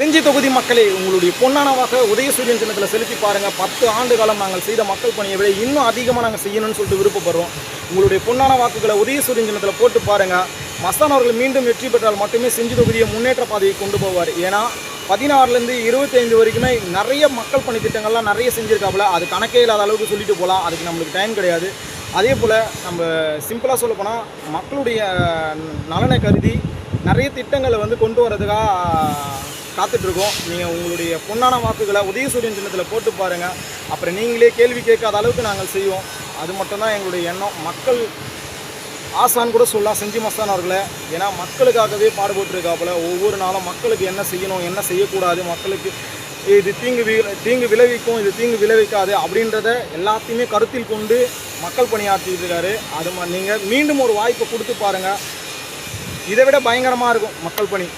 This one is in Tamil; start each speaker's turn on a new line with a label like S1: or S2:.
S1: செஞ்சி தொகுதி மக்களே, உங்களுடைய பொன்னான வாக்க உதயசூரியன் சின்னத்தில் செலுத்தி பாருங்கள். 10 ஆண்டு காலம் நாங்கள் செய்த மக்கள் பணியை விட இன்னும் அதிகமாக நாங்கள் செய்யணும்னு சொல்லிட்டு விருப்பப்படுறோம். உங்களுடைய பொன்னான வாக்குகளை உதயசூரியன் சின்னத்தில் போட்டு பாருங்கள். மஸ்தான் அவர்கள் மீண்டும் வெற்றி பெற்றால் மட்டுமே செஞ்சி தொகுதியை முன்னேற்ற பாதையை கொண்டு போவார். ஏன்னா 16லேருந்து 25 வரைக்குமே நிறைய மக்கள் பணி திட்டங்கள்லாம் நிறைய செஞ்சுருக்காப்புல. அது கணக்கே இல்லாத அளவுக்கு சொல்லிட்டு போகலாம். அதுக்கு நம்மளுக்கு டைம் கிடையாது. அதே போல் நம்ம சிம்பிளாக சொல்ல போனால் மக்களுடைய நலனை கருதி நிறைய திட்டங்களை கொண்டு வரதுக்காக காத்துட்ருக்கோம். நீங்கள் உங்களுடைய பொன்னான வாக்குகளை உதயசூரியன் சின்னத்தில் போட்டு பாருங்கள். அப்புறம் நீங்களே கேள்வி கேட்காத அளவுக்கு நாங்கள் செய்வோம். அது மட்டும்தான் எங்களுடைய எண்ணம். மக்கள் ஆசான் கூட சொல்லலாம் செஞ்சி மஸ்தான் அவர்களை. ஏன்னா மக்களுக்காகவே பாடுபட்டுருக்காப்புல. ஒவ்வொரு நாளும் மக்களுக்கு என்ன செய்யணும், என்ன செய்யக்கூடாது, மக்களுக்கு இது தீங்கு விளைவிக்கும், இது தீங்கு விளைவிக்காது அப்படின்றத எல்லாத்தையுமே கருத்தில் கொண்டு மக்கள் பணியாற்றிட்டு இருக்காரு. அது நீங்கள் மீண்டும் ஒரு வாய்ப்பை கொடுத்து பாருங்கள். இதை விட பயங்கரமாக இருக்கும் மக்கள் பணி.